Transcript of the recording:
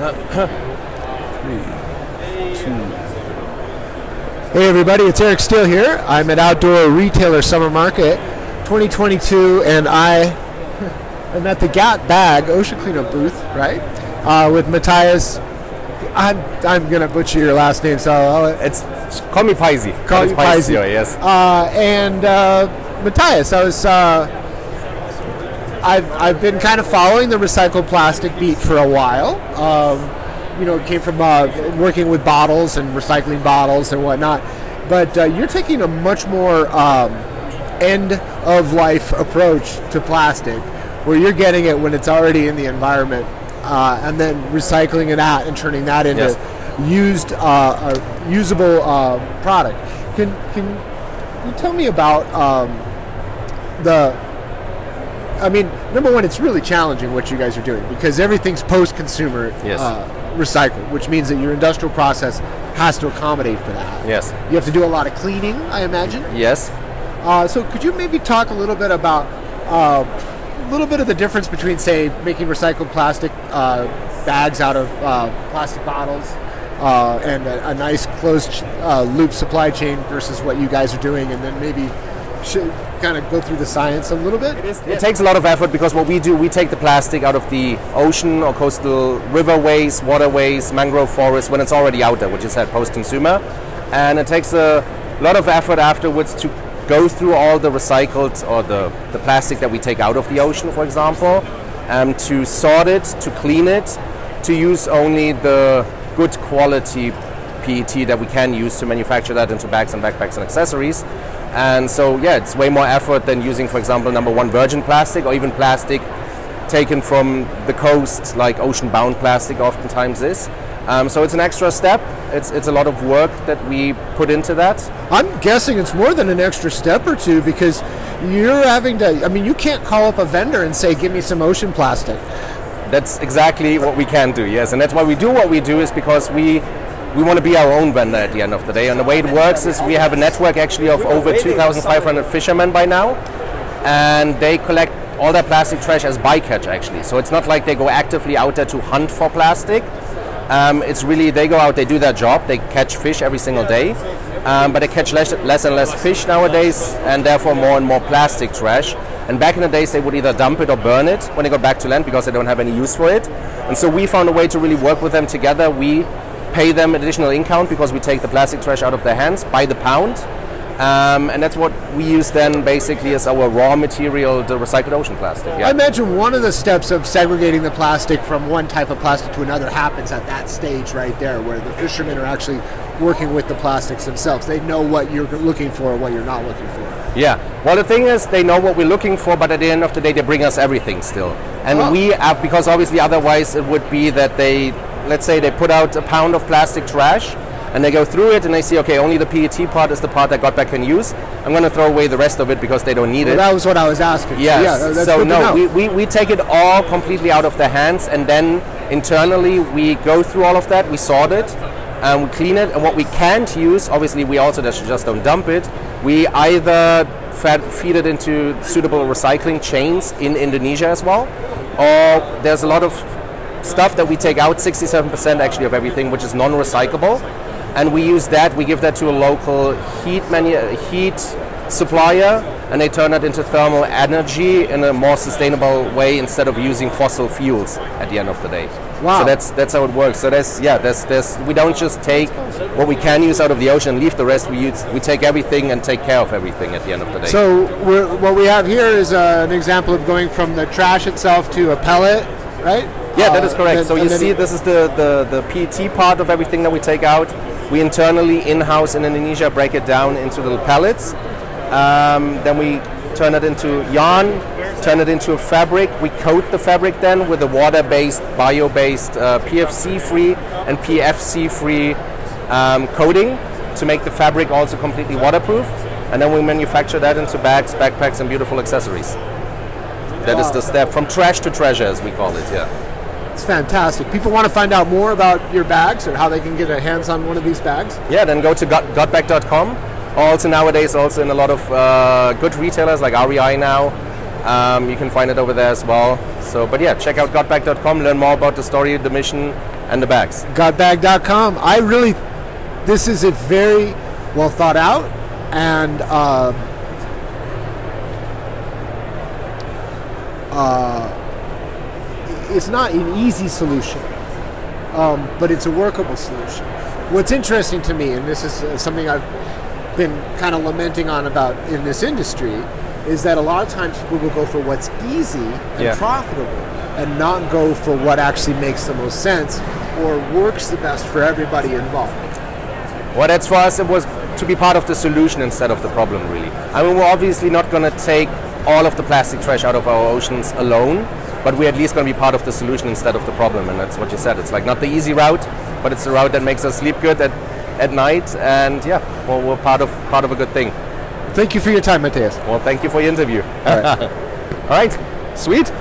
Hey everybody, it's Eric Steele here. I'm at Outdoor Retailer Summer Market 2022, and I am at the Gat Bag Ocean Cleanup booth, right? With Matthias. I'm gonna butcher your last name, so call me Paisi. Call you Paisi. Yes. And Matthias, I've been kind of following the recycled plastic beat for a while. It came from working with bottles and recycling bottles and whatnot. But you're taking a much more end-of-life approach to plastic, where you're getting it when it's already in the environment, and then recycling it out and turning that into usable product. Can you tell me about number one, it's really challenging what you guys are doing, because everything's post-consumer recycled, which means that your industrial process has to accommodate for that. Yes. You have to do a lot of cleaning, I imagine. Yes. So could you maybe talk a little bit about a little bit of the difference between, say, making recycled plastic bags out of plastic bottles and a nice closed loop supply chain versus what you guys are doing, and then maybe should kind of go through the science a little bit? It takes a lot of effort, because what we do, we take the plastic out of the ocean or coastal riverways, waterways, mangrove forests when it's already out there, which is at post-consumer. And it takes a lot of effort afterwards to go through all the recycled or the plastic that we take out of the ocean, for example, to sort it, to clean it, to use only the good quality PET that we can use to manufacture that into bags and backpacks and accessories. And so, it's way more effort than using, for example, number one, virgin plastic, or even plastic taken from the coast, like ocean-bound plastic oftentimes is. So it's an extra step. It's a lot of work that we put into that. I'm guessing it's more than an extra step or two, because you're having to, you can't call up a vendor and say, give me some ocean plastic. That's exactly what we can do, yes. And that's why we do what we do, is because we want to be our own vendor at the end of the day. And the way it works is we have a network actually of over 2,500 fishermen by now, and they collect all their plastic trash as bycatch actually. So it's not like they go actively out there to hunt for plastic. It's really, they go out, they do their job, they catch fish every single day, but they catch less and less fish nowadays, and therefore more and more plastic trash. And back in the days, they would either dump it or burn it when they got back to land, because they don't have any use for it. And so we found a way to really work with them together. We pay them additional income because we take the plastic trash out of their hands by the pound. And that's what we use then basically as our raw material, the recycled ocean plastic. Yeah. I imagine one of the steps of segregating the plastic from one type of plastic to another happens at that stage right there, where the fishermen are actually working with the plastics themselves. They know what you're looking for and what you're not looking for. Yeah, well, the thing is, they know what we're looking for, but at the end of the day, they bring us everything still. And we have, because obviously otherwise it would be that let's say they put out a pound of plastic trash, and they go through it and they see, okay, only the PET part is the part that Got Back can use. I'm going to throw away the rest of it because they don't need it. That was what I was asking. Yes. That's so no, we take it all completely out of their hands, and then internally we go through all of that, we sort it, and we clean it. And what we can't use, obviously we also just don't dump it. We either feed it into suitable recycling chains in Indonesia as well, or there's a lot of stuff that we take out, 67% actually of everything, which is non-recyclable, and we use that, we give that to a local heat supplier, and they turn that into thermal energy in a more sustainable way instead of using fossil fuels at the end of the day. Wow. So that's how it works. So we don't just take what we can use out of the ocean and leave the rest. We take everything and take care of everything at the end of the day. So what we have here is an example of going from the trash itself to a pellet, right? Yeah, that is correct. So you see, this is the PET part of everything that we take out. We internally, in-house in Indonesia, break it down into little pellets. Then we turn it into yarn, turn it into a fabric. We coat the fabric then with a water-based, bio-based, PFC-free and PFC-free coating to make the fabric also completely waterproof. And then we manufacture that into bags, backpacks, and beautiful accessories. That is the step from trash to treasure, as we call it, yeah. It's fantastic. People want to find out more about your bags or how they can get their hands on one of these bags? Yeah, then go to gotback.com. Also nowadays, also in a lot of good retailers like REI now, You can find it over there as well. So, but yeah, check out gotbag.com, learn more about the story, the mission, and the bags. Gotbag.com. This is a very well thought out and it's not an easy solution, but it's a workable solution. What's interesting to me, and this is something I've been kind of lamenting on about in this industry, is that a lot of times people will go for what's easy and profitable and not go for what actually makes the most sense or works the best for everybody involved. Well, that's for us, it was to be part of the solution instead of the problem, really. I mean, we're obviously not going to take all of the plastic trash out of our oceans alone, but we're at least going to be part of the solution instead of the problem, and that's what you said. It's like not the easy route, but it's the route that makes us sleep good at night, and yeah, well, we're part of a good thing. Thank you for your time, Matthias. Well, thank you for your interview. All right. All right, sweet.